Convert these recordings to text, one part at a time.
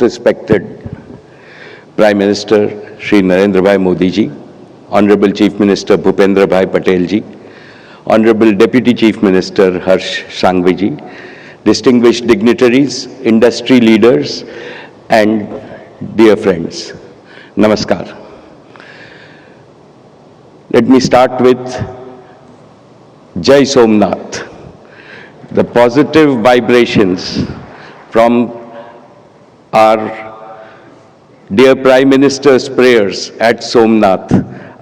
Respected Prime Minister Shri Narendra Bhai Modi ji, Honorable Chief Minister Bhupendra Bhai Patel ji, Honorable Deputy Chief Minister Harsh Sanghvi ji, distinguished dignitaries, industry leaders and dear friends, Namaskar. Let me start with Jai Somnath. The positive vibrations from our dear Prime Minister's prayers at Somnath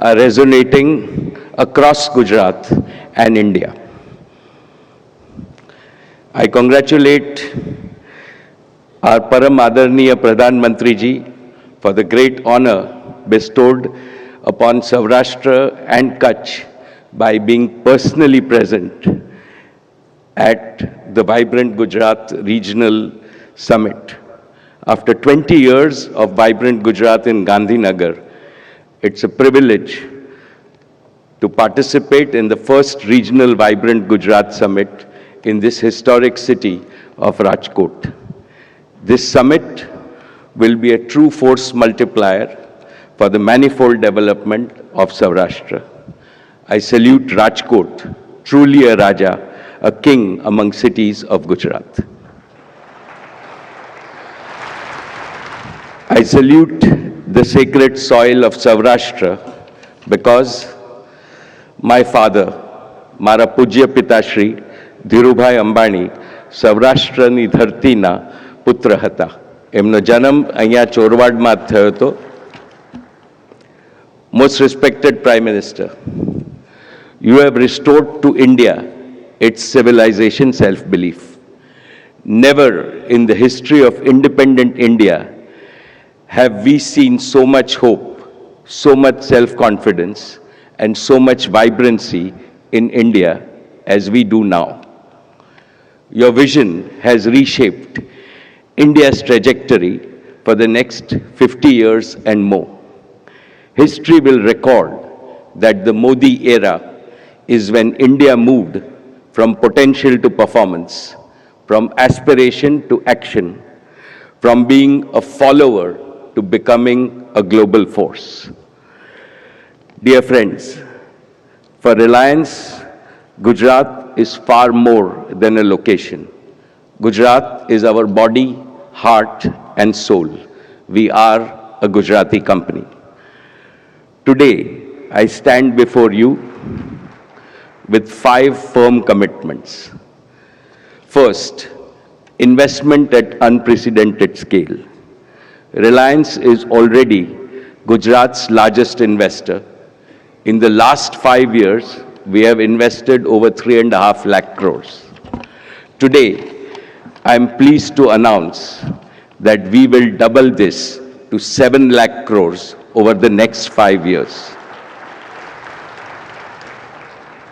are resonating across Gujarat and India. I congratulate our Param Adarniya Pradhan Mantri ji for the great honor bestowed upon Saurashtra and Kutch by being personally present at the Vibrant Gujarat Regional Summit. After 20 years of Vibrant Gujarat in Gandhinagar, it's a privilege to participate in the first regional Vibrant Gujarat Summit in this historic city of Rajkot. This summit will be a true force multiplier for the manifold development of Saurashtra. I salute Rajkot, truly a Raja, a king among cities of Gujarat. I salute the sacred soil of Saurashtra because my father, Mara Pujya Pitashri, Dhirubhai Ambani, Saurashtrani Dhartina Putra Hata. Emno janam અહીંયા ચોરવાડમાં થયો હતો. Most respected Prime Minister, you have restored to India its civilization self-belief. Never in the history of independent India have we seen so much hope, so much self-confidence, and so much vibrancy in India as we do now. Your vision has reshaped India's trajectory for the next 50 years and more. History will record that the Modi era is when India moved from potential to performance, from aspiration to action, from being a follower to becoming a global force. Dear friends, for Reliance, Gujarat is far more than a location. Gujarat is our body, heart and soul. We are a Gujarati company. Today, I stand before you with 5 firm commitments. First, investment at unprecedented scale. Reliance is already Gujarat's largest investor. In the last 5 years, we have invested over 3.5 lakh crores. Today, I am pleased to announce that we will double this to 7 lakh crores over the next 5 years,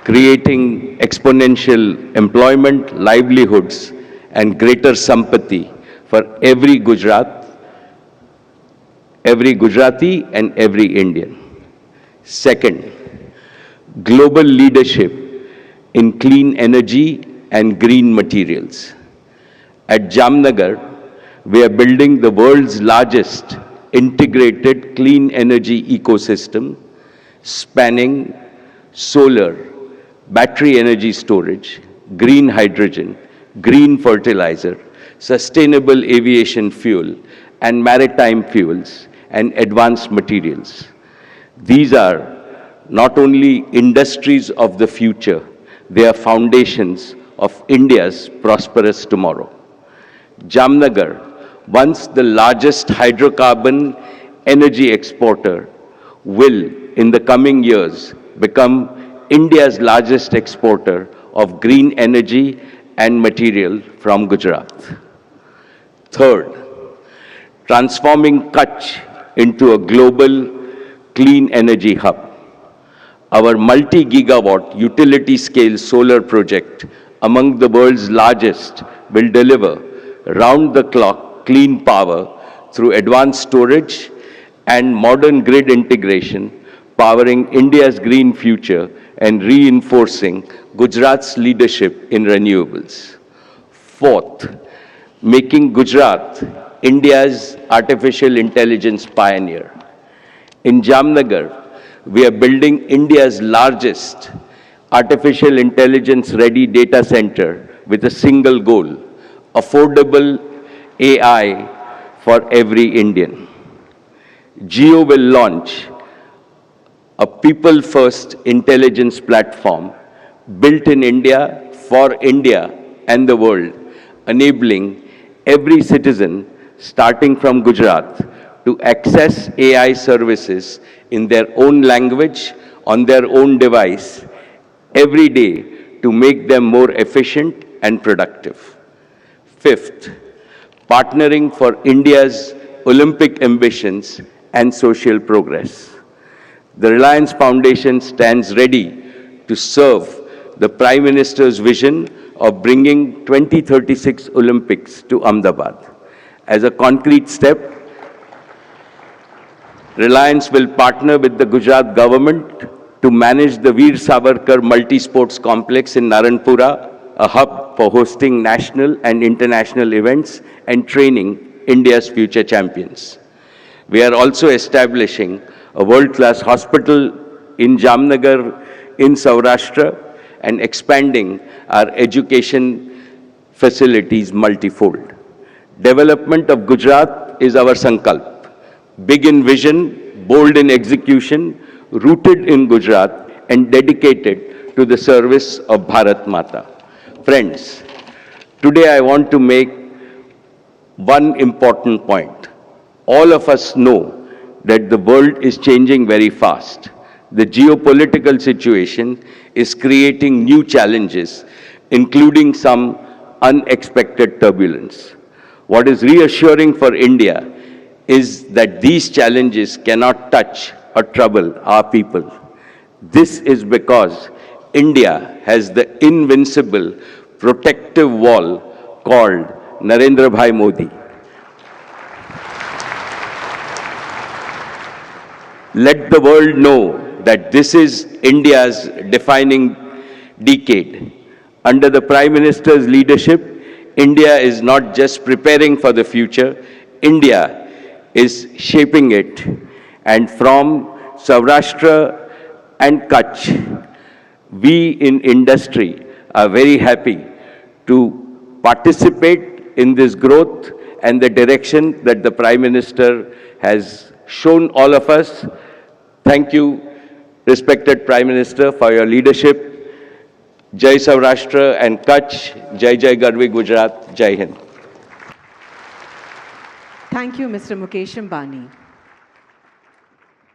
creating exponential employment, livelihoods, and greater sampati for every Gujarati and every Indian. Second, global leadership in clean energy and green materials. At Jamnagar, we are building the world's largest integrated clean energy ecosystem spanning solar, battery energy storage, green hydrogen, green fertilizer, sustainable aviation fuel, and maritime fuels and advanced materials. These are not only industries of the future, they are foundations of India's prosperous tomorrow. Jamnagar, once the largest hydrocarbon energy exporter, will in the coming years become India's largest exporter of green energy and material from Gujarat. Third, transforming Kutch into a global clean energy hub. Our multi-gigawatt utility-scale solar project, among the world's largest, will deliver round-the-clock clean power through advanced storage and modern grid integration, powering India's green future and reinforcing Gujarat's leadership in renewables. Fourth, making Gujarat India's artificial intelligence pioneer. In Jamnagar, we are building India's largest artificial intelligence ready data center with a single goal: affordable AI for every Indian. Jio will launch a people-first intelligence platform built in India for India and the world, enabling every citizen, starting from Gujarat, to access AI services in their own language, on their own device, every day to make them more efficient and productive. Fifth, partnering for India's Olympic ambitions and social progress. The Reliance Foundation stands ready to serve the Prime Minister's vision of bringing 2036 Olympics to Ahmedabad. As a concrete step, Reliance will partner with the Gujarat government to manage the Veer Savarkar Multi-Sports Complex in Naranpura, a hub for hosting national and international events and training India's future champions. We are also establishing a world-class hospital in Jamnagar in Saurashtra and expanding our education facilities multifold. Development of Gujarat is our sankalp. Big in vision, bold in execution, rooted in Gujarat and dedicated to the service of Bharat Mata. Friends, today I want to make one important point. All of us know that the world is changing very fast. The geopolitical situation is creating new challenges, including some unexpected turbulence. What is reassuring for India is that these challenges cannot touch or trouble our people. This is because India has the invincible protective wall called Narendra Bhai Modi. Let the world know that this is India's defining decade. Under the Prime Minister's leadership, India is not just preparing for the future, India is shaping it. And from Saurashtra and Kutch, we in industry are very happy to participate in this growth and the direction that the Prime Minister has shown all of us. Thank you, respected Prime Minister, for your leadership. Jai Saurashtra and Kutch, Jai Jai Garvi Gujarat, Jai Hind. Thank you, Mr. Mukesh Ambani.